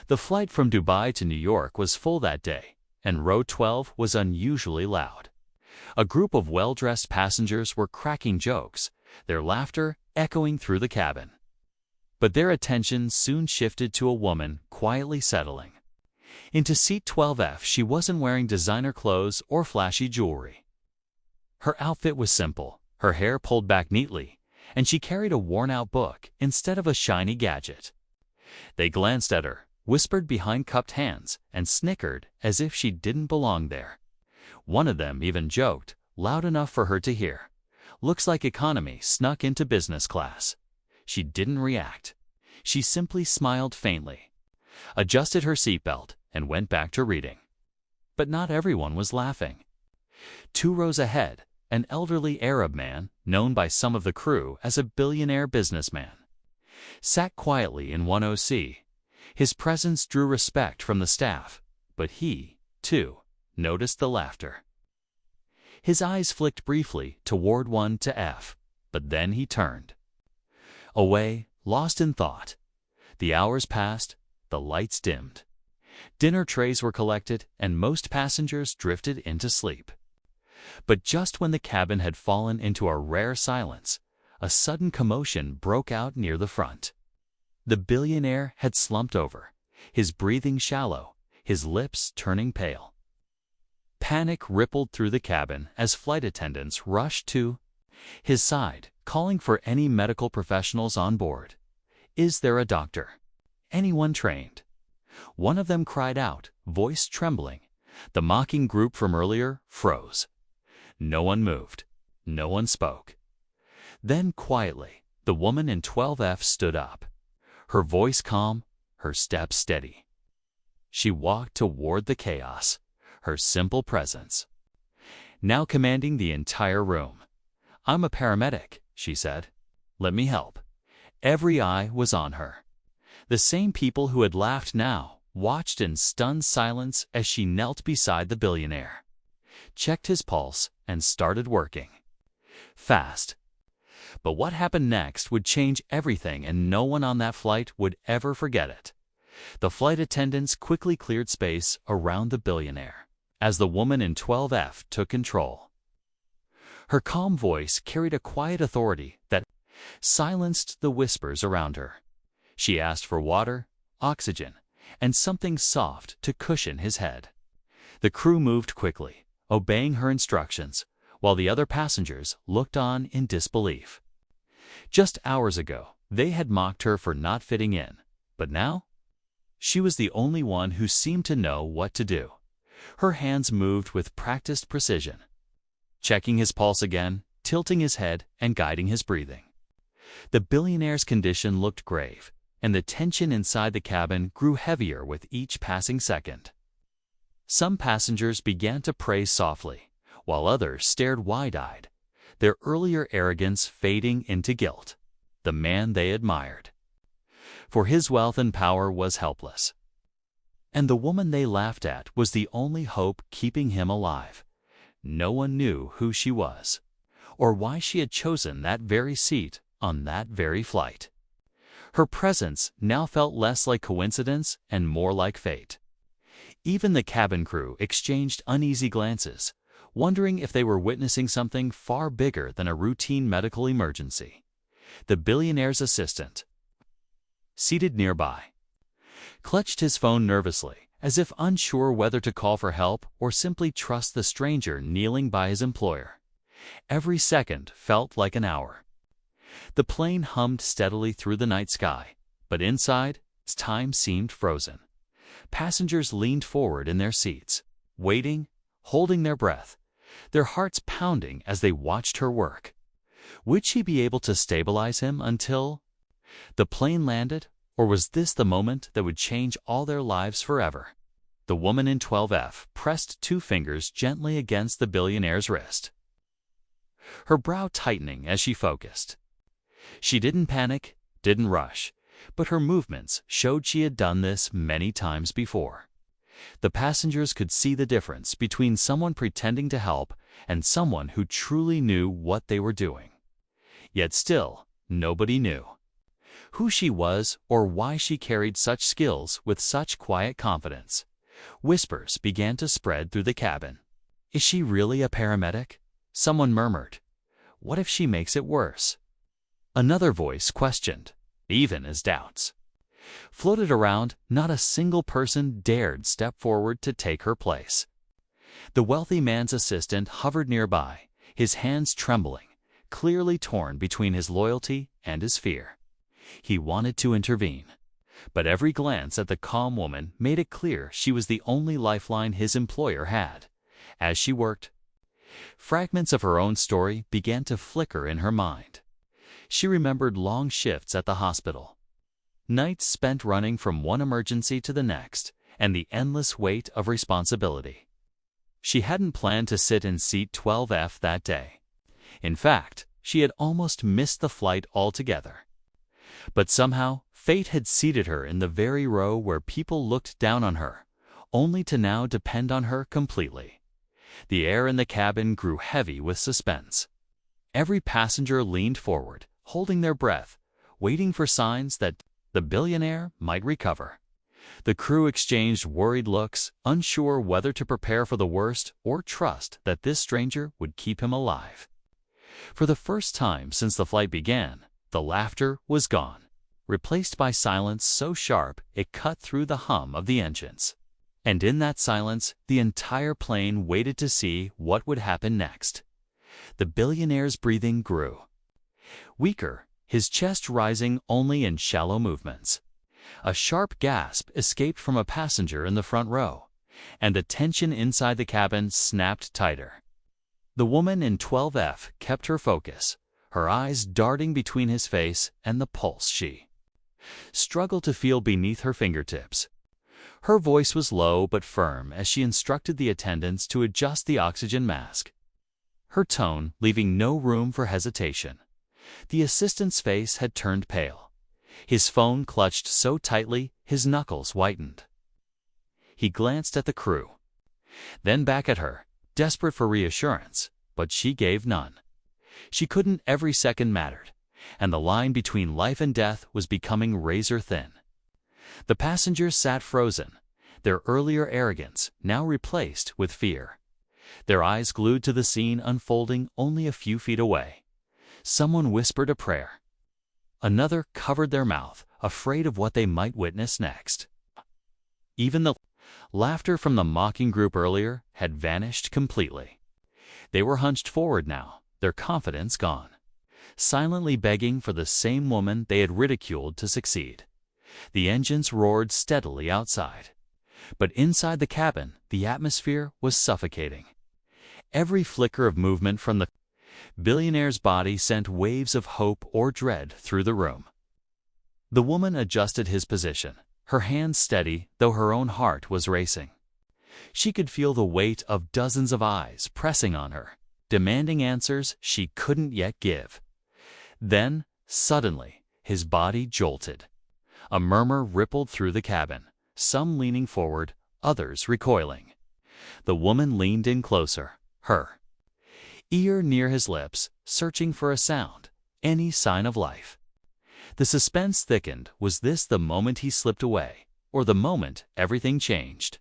The flight from Dubai to New York was full that day, and row 12 was unusually loud. A group of well-dressed passengers were cracking jokes, their laughter echoing through the cabin. But their attention soon shifted to a woman quietly settling. Into seat 12F, she wasn't wearing designer clothes or flashy jewelry. Her outfit was simple, her hair pulled back neatly, and she carried a worn-out book instead of a shiny gadget. They glanced at her, whispered behind cupped hands, and snickered as if she didn't belong there. One of them even joked, loud enough for her to hear, "Looks like economy snuck into business class." She didn't react. She simply smiled faintly, adjusted her seatbelt, and went back to reading. But not everyone was laughing. 2 rows ahead, an elderly Arab man, known by some of the crew as a billionaire businessman, sat quietly in 10C. His presence drew respect from the staff, but he, too, noticed the laughter. His eyes flicked briefly toward 1F, but then he turned away, lost in thought. The hours passed, the lights dimmed. Dinner trays were collected, and most passengers drifted into sleep. But just when the cabin had fallen into a rare silence, a sudden commotion broke out near the front. The billionaire had slumped over, his breathing shallow, his lips turning pale. Panic rippled through the cabin as flight attendants rushed to his side, calling for any medical professionals on board. "Is there a doctor? Anyone trained?" One of them cried out, voice trembling. The mocking group from earlier froze. No one moved. No one spoke. Then, quietly, the woman in 12F stood up, her voice calm, her steps steady. She walked toward the chaos, her simple presence now commanding the entire room. "I'm a paramedic," she said. "Let me help." Every eye was on her. The same people who had laughed now watched in stunned silence as she knelt beside the billionaire, checked his pulse, and started working. Fast. But what happened next would change everything, and no one on that flight would ever forget it. The flight attendants quickly cleared space around the billionaire as the woman in 12F took control. Her calm voice carried a quiet authority that silenced the whispers around her. She asked for water, oxygen, and something soft to cushion his head. The crew moved quickly, obeying her instructions, while the other passengers looked on in disbelief. Just hours ago, they had mocked her for not fitting in, but now she was the only one who seemed to know what to do. Her hands moved with practiced precision, checking his pulse again, tilting his head, and guiding his breathing. The billionaire's condition looked grave, and the tension inside the cabin grew heavier with each passing second. Some passengers began to pray softly, while others stared wide-eyed, their earlier arrogance fading into guilt. The man they admired for his wealth and power was helpless, and the woman they laughed at was the only hope keeping him alive. No one knew who she was, or why she had chosen that very seat on that very flight. Her presence now felt less like coincidence and more like fate. Even the cabin crew exchanged uneasy glances, wondering if they were witnessing something far bigger than a routine medical emergency. The billionaire's assistant, seated nearby, clutched his phone nervously, as if unsure whether to call for help or simply trust the stranger kneeling by his employer. Every second felt like an hour. The plane hummed steadily through the night sky, but inside, time seemed frozen. Passengers leaned forward in their seats, waiting, holding their breath, their hearts pounding as they watched her work. Would she be able to stabilize him until the plane landed, or was this the moment that would change all their lives forever? The woman in 12F pressed 2 fingers gently against the billionaire's wrist, her brow tightening as she focused. She didn't panic, didn't rush, but her movements showed she had done this many times before. The passengers could see the difference between someone pretending to help and someone who truly knew what they were doing. Yet still, nobody knew. who she was or why she carried such skills with such quiet confidence. Whispers began to spread through the cabin. Is she really a paramedic? Someone murmured. What if she makes it worse? Another voice questioned, even as doubts floated around. Not a single person dared step forward to take her place. The wealthy man's assistant hovered nearby, his hands trembling, clearly torn between his loyalty and his fear. He wanted to intervene, but every glance at the calm woman made it clear she was the only lifeline his employer had. As she worked, fragments of her own story began to flicker in her mind. She remembered long shifts at the hospital, nights spent running from one emergency to the next, and the endless weight of responsibility. She hadn't planned to sit in seat 12F that day. In fact, she had almost missed the flight altogether. But somehow, fate had seated her in the very row where people looked down on her, only to now depend on her completely. The air in the cabin grew heavy with suspense. Every passenger leaned forward, holding their breath, waiting for signs that the billionaire might recover. The crew exchanged worried looks, unsure whether to prepare for the worst or trust that this stranger would keep him alive. For the first time since the flight began, the laughter was gone, replaced by silence so sharp it cut through the hum of the engines. And in that silence, the entire plane waited to see what would happen next. The billionaire's breathing grew weaker, his chest rising only in shallow movements. A sharp gasp escaped from a passenger in the front row, and the tension inside the cabin snapped tighter. The woman in 12F kept her focus, her eyes darting between his face and the pulse she struggled to feel beneath her fingertips. Her voice was low but firm as she instructed the attendants to adjust the oxygen mask, her tone leaving no room for hesitation. The assistant's face had turned pale, his phone clutched so tightly his knuckles whitened. He glanced at the crew, then back at her, desperate for reassurance, but she gave none. She couldn't. Every second mattered, and the line between life and death was becoming razor thin. The passengers sat frozen, their earlier arrogance now replaced with fear, their eyes glued to the scene unfolding only a few feet away. Someone whispered a prayer. Another covered their mouth, afraid of what they might witness next. Even the laughter from the mocking group earlier had vanished completely. They were hunched forward now, their confidence gone, silently begging for the same woman they had ridiculed to succeed. The engines roared steadily outside, but inside the cabin, the atmosphere was suffocating. Every flicker of movement from the billionaire's body sent waves of hope or dread through the room. The woman adjusted his position, her hands steady though her own heart was racing. She could feel the weight of dozens of eyes pressing on her, demanding answers she couldn't yet give. Then, suddenly, his body jolted. A murmur rippled through the cabin, some leaning forward, others recoiling. The woman leaned in closer, her ear near his lips, searching for a sound, any sign of life. The suspense thickened. Was this the moment he slipped away, or the moment everything changed?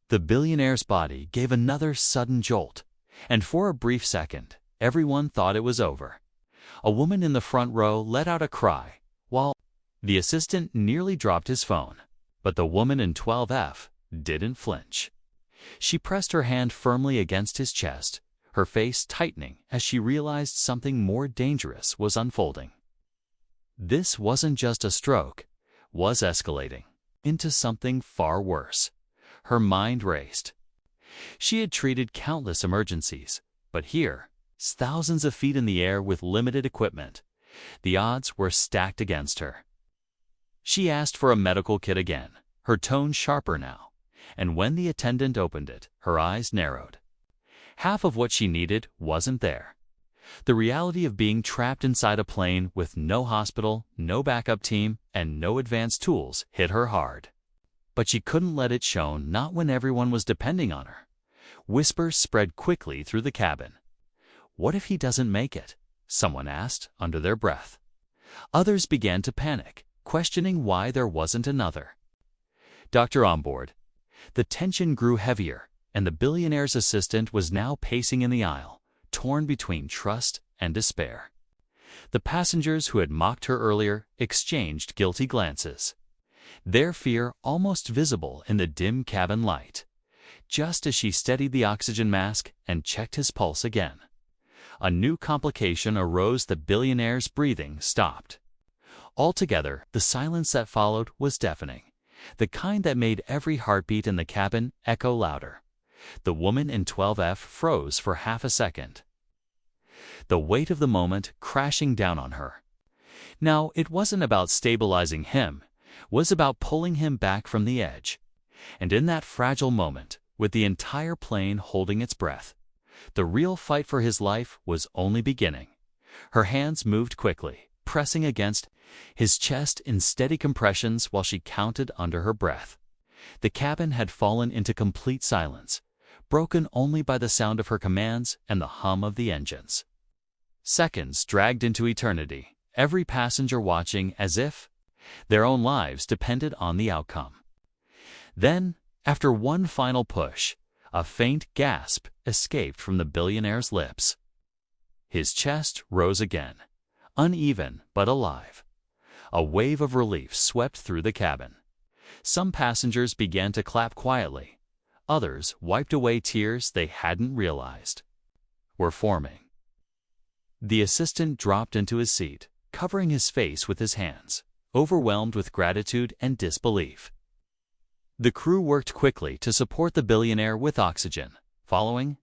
The billionaire's body gave another sudden jolt, and for a brief second, everyone thought it was over. A woman in the front row let out a cry, while the assistant nearly dropped his phone. But the woman in 12F didn't flinch. She pressed her hand firmly against his chest, her face tightening as she realized something more dangerous was unfolding. This wasn't just a stroke, was escalating into something far worse. Her mind raced. She had treated countless emergencies, but here, thousands of feet in the air with limited equipment, the odds were stacked against her. She asked for a medical kit again, her tone sharper now, and when the attendant opened it, her eyes narrowed. Half of what she needed wasn't there. The reality of being trapped inside a plane with no hospital, no backup team, and no advanced tools hit her hard. But she couldn't let it show, not when everyone was depending on her. Whispers spread quickly through the cabin. What if he doesn't make it? Someone asked under their breath. Others began to panic, questioning why there wasn't another doctor on board. The tension grew heavier, and the billionaire's assistant was now pacing in the aisle, torn between trust and despair. The passengers who had mocked her earlier exchanged guilty glances, their fear almost visible in the dim cabin light, just as she steadied the oxygen mask and checked his pulse again. A new complication arose. The billionaire's breathing stopped. Altogether, the silence that followed was deafening, the kind that made every heartbeat in the cabin echo louder. The woman in 12F froze for half a second, the weight of the moment crashing down on her. Now, it wasn't about stabilizing him, it was about pulling him back from the edge. And in that fragile moment, with the entire plane holding its breath, the real fight for his life was only beginning. Her hands moved quickly, pressing against his chest in steady compressions while she counted under her breath. The cabin had fallen into complete silence, broken only by the sound of her commands and the hum of the engines. Seconds dragged into eternity, every passenger watching as if their own lives depended on the outcome. Then, after one final push, a faint gasp escaped from the billionaire's lips. His chest rose again, uneven but alive. A wave of relief swept through the cabin. Some passengers began to clap quietly. Others wiped away tears they hadn't realized were forming. The assistant dropped into his seat, covering his face with his hands, overwhelmed with gratitude and disbelief. The crew worked quickly to support the billionaire with oxygen. Following,